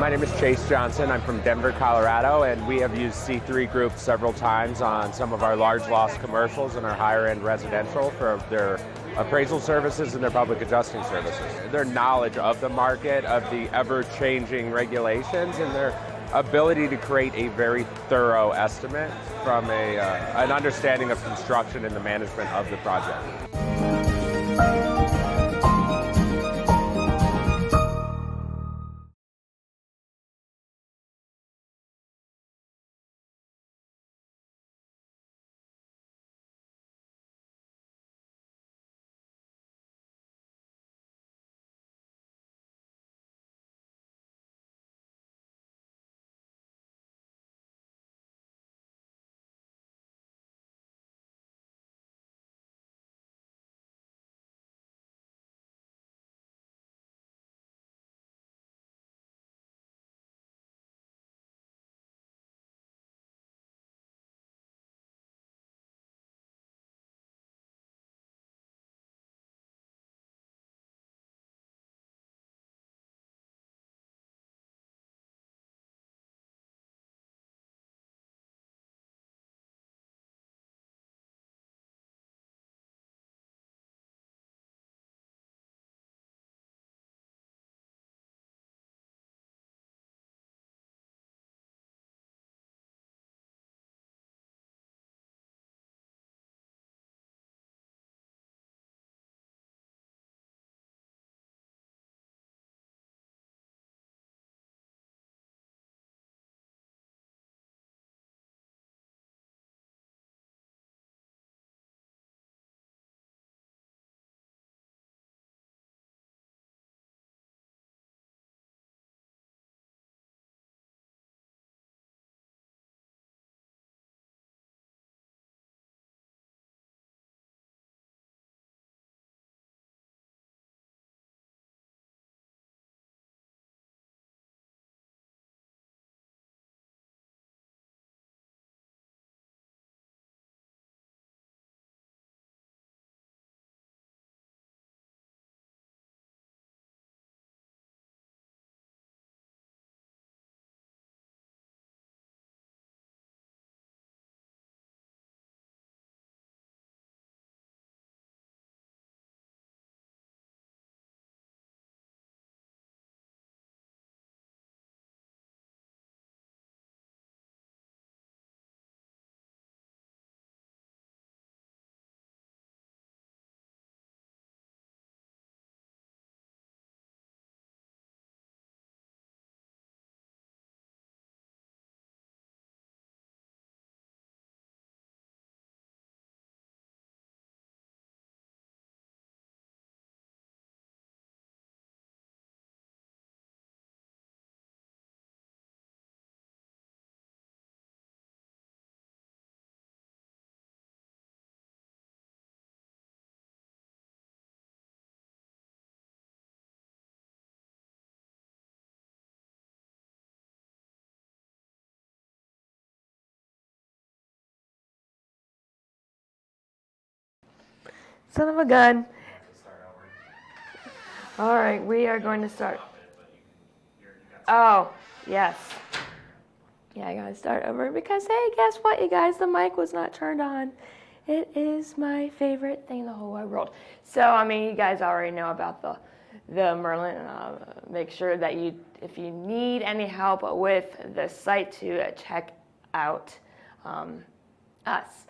My name is Chase Johnson. I'm from Denver, Colorado, and we have used C3 Group several times on some of our large loss commercials and our higher end residential for their appraisal services and their public adjusting services. Their knowledge of the market, of the ever-changing regulations, and their ability to create a very thorough estimate from an understanding of construction and the management of the project. Son of a gun. All right, we are going to start. Oh, yes. Yeah, I gotta start over because, hey, guess what, you guys? The mic was not turned on. It is my favorite thing in the whole wide world. So, I mean, you guys already know about the the Merlin. Make sure that if you need any help with the site, to check out us.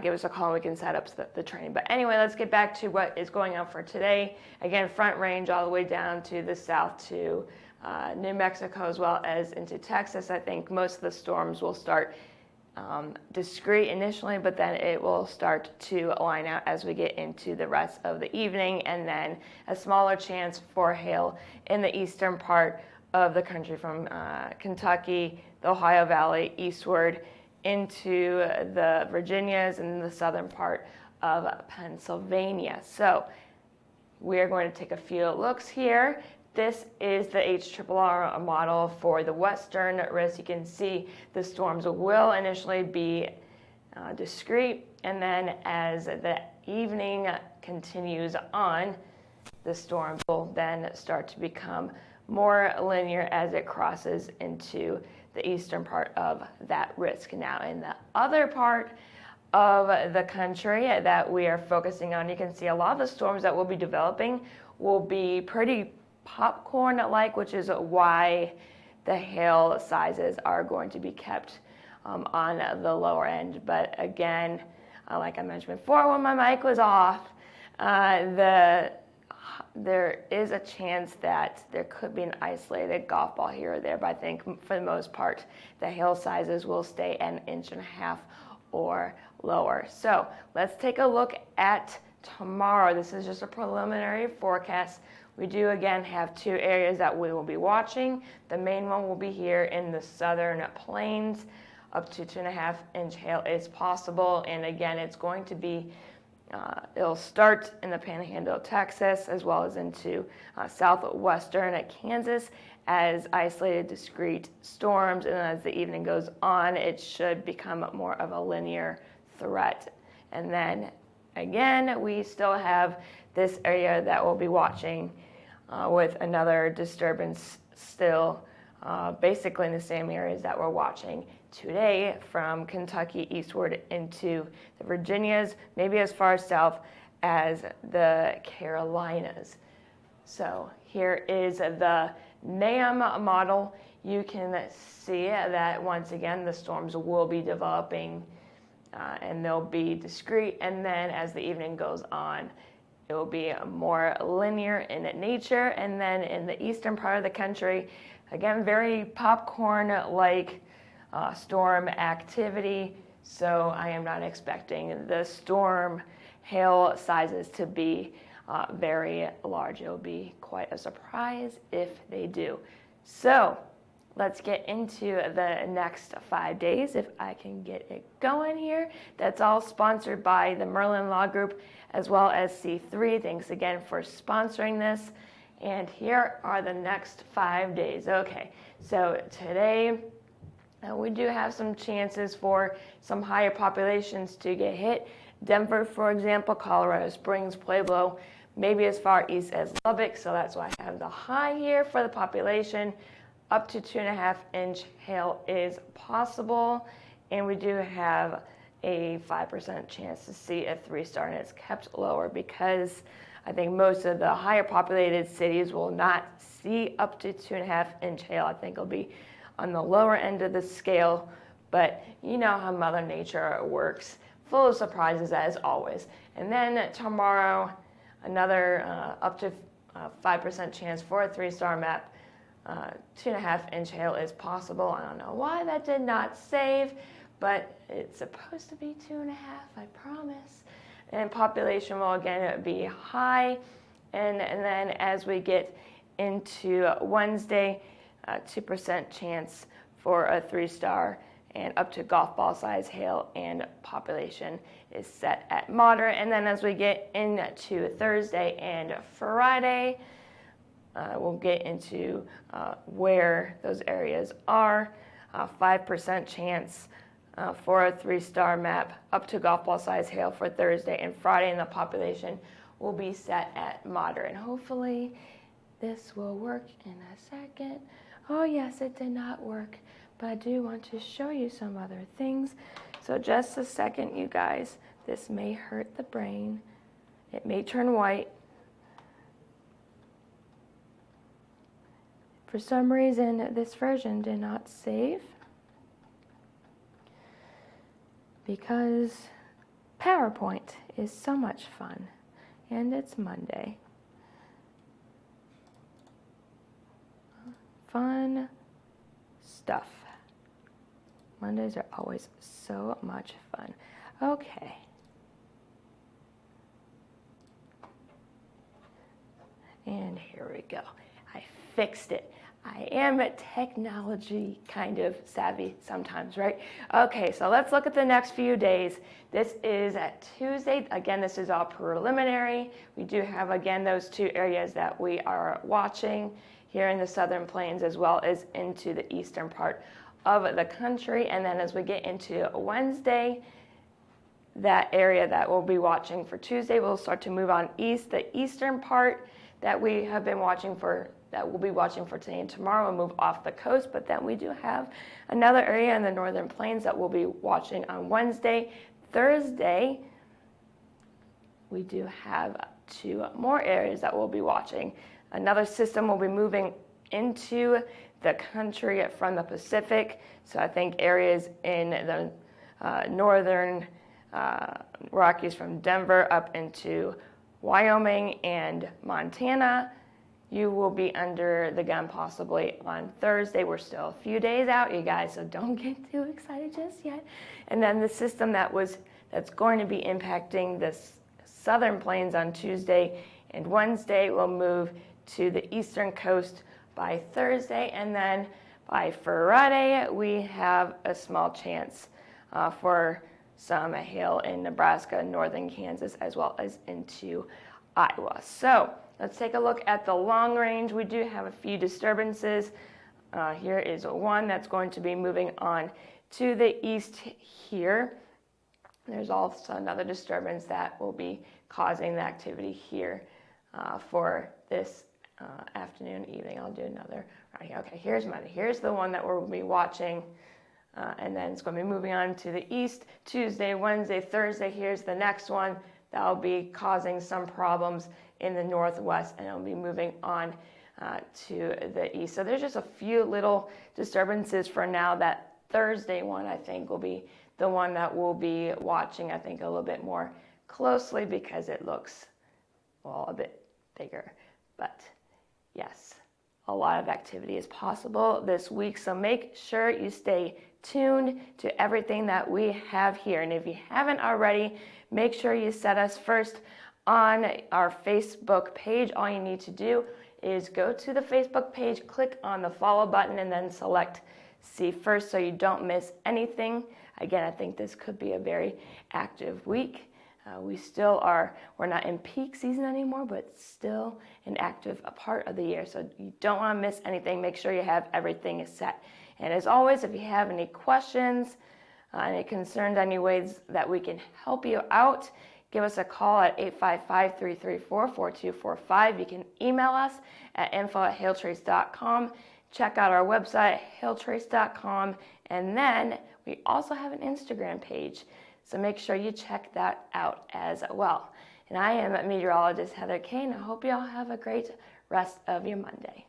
Give us a call and we can set up the training. But anyway, let's get back to what is going on for today. Again, Front Range all the way down to the south to New Mexico, as well as into Texas. I think most of the storms will start discrete initially, but then it will start to line out as we get into the rest of the evening, and then a smaller chance for hail in the eastern part of the country from Kentucky, the Ohio Valley, eastward into the Virginias and the southern part of Pennsylvania. So we are going to take a few looks here. This is the HRRR model for the western risk. You can see the storms will initially be discrete, and then as the evening continues on, the storm will then start to become more linear as it crosses into the eastern part of that risk. Now, in the other part of the country that we are focusing on, you can see a lot of the storms that will be developing will be pretty popcorn-like, which is why the hail sizes are going to be kept on the lower end. But again, like I mentioned before when my mic was off, there is a chance that there could be an isolated golf ball here or there, but I think for the most part, the hail sizes will stay 1.5 inches or lower. So let's take a look at tomorrow. This is just a preliminary forecast. We do again have two areas that we will be watching. The main one will be here in the southern plains. Up to 2.5 inch hail is possible, and again, it's going to be it'll start in the Panhandle of Texas as well as into southwestern Kansas as isolated discrete storms, and as the evening goes on, it should become more of a linear threat. And then again, we still have this area that we'll be watching with another disturbance still basically in the same areas that we're watching today, from Kentucky eastward into the Virginias, maybe as far south as the Carolinas. So here is the NAM model. You can see that once again the storms will be developing and they'll be discrete, and then as the evening goes on, it will be more linear in nature. And then in the eastern part of the country, again, very popcorn-like storm activity. So I am not expecting the storm hail sizes to be very large. It'll be quite a surprise if they do. So let's get into the next 5 days, if I can get it going here. That's all sponsored by the Merlin Law Group as well as C3. Thanks again for sponsoring this. And here are the next 5 days. Okay, so today we do have some chances for some higher populations to get hit. Denver, for example, Colorado Springs, Pueblo, maybe as far east as Lubbock. So that's why I have the high here for the population. Up to 2.5 inch hail is possible. And we do have a 5% chance to see a 3-star, and it's kept lower because I think most of the higher populated cities will not see up to 2.5 inch hail. I think it'll be on the lower end of the scale, but you know how Mother Nature works, full of surprises as always. And then tomorrow, another up to 5% chance for a 3-star map. 2.5 inch hail is possible. I don't know why that did not save, but it's supposed to be 2.5, I promise. And population will again be high. And then as we get into Wednesday, 2% chance for a 3-star, and up to golf ball size hail, and population is set at moderate. And then as we get into Thursday and Friday, we'll get into where those areas are. 5% chance for a 3-star map, up to golf ball size hail for Thursday and Friday, and the population will be set at moderate. And hopefully this will work in a second. Oh yes, it did not work, but I do want to show you some other things. So just a second, you guys. This may hurt the brain. It may turn white. For some reason, this version did not save because PowerPoint is so much fun, and it's Monday. Fun stuff. Mondays are always so much fun. Okay. And here we go. I fixed it. I am technology kind of savvy sometimes, right? Okay, so let's look at the next few days. This is at Tuesday. Again, this is all preliminary. We do have, again, those two areas that we are watching here in the Southern Plains as well as into the eastern part of the country. And then as we get into Wednesday, that area that we'll be watching for Tuesday will start to move on east. The eastern part that we have been watching for, that we'll be watching for today and tomorrow, will move off the coast, but then we do have another area in the Northern Plains that we'll be watching on Wednesday. Thursday, we do have 2 more areas that we'll be watching. Another system will be moving into the country from the Pacific, so I think areas in the northern Rockies from Denver up into Wyoming and Montana, you will be under the gun possibly on Thursday. We're still a few days out, you guys, so don't get too excited just yet. And then the system that's going to be impacting the Southern Plains on Tuesday and Wednesday will move to the eastern coast by Thursday, and then by Friday we have a small chance for some hail in Nebraska, northern Kansas, as well as into Iowa. So let's take a look at the long range. We do have a few disturbances. Here is one that's going to be moving on to the east here. There's also another disturbance that will be causing the activity here for this afternoon, evening. I'll do another right here. Okay, here's Monday. Here's the one that we'll be watching. And then it's going to be moving on to the east Tuesday, Wednesday, Thursday. Here's the next one that will be causing some problems in the northwest, and it'll be moving on to the east. So there's just a few little disturbances for now. That Thursday one, I think, will be the one that we'll be watching, I think, a little bit more closely because it looks, well, a bit bigger. But yes, a lot of activity is possible this week, so make sure you stay tuned to everything that we have here. And if you haven't already, make sure you set us first on our Facebook page. All you need to do is go to the Facebook page, click on the follow button, and then select See First so you don't miss anything. Again, I think this could be a very active week. We're not in peak season anymore, but still an active part of the year. So you don't want to miss anything. Make sure you have everything set. And as always, if you have any questions, any concerns, any ways that we can help you out, give us a call at 855-334-4245. You can email us at info@hailtrace.com. Check out our website, hailtrace.com. And then we also have an Instagram page. So make sure you check that out as well. And I am meteorologist Heather Kane. I hope you all have a great rest of your Monday.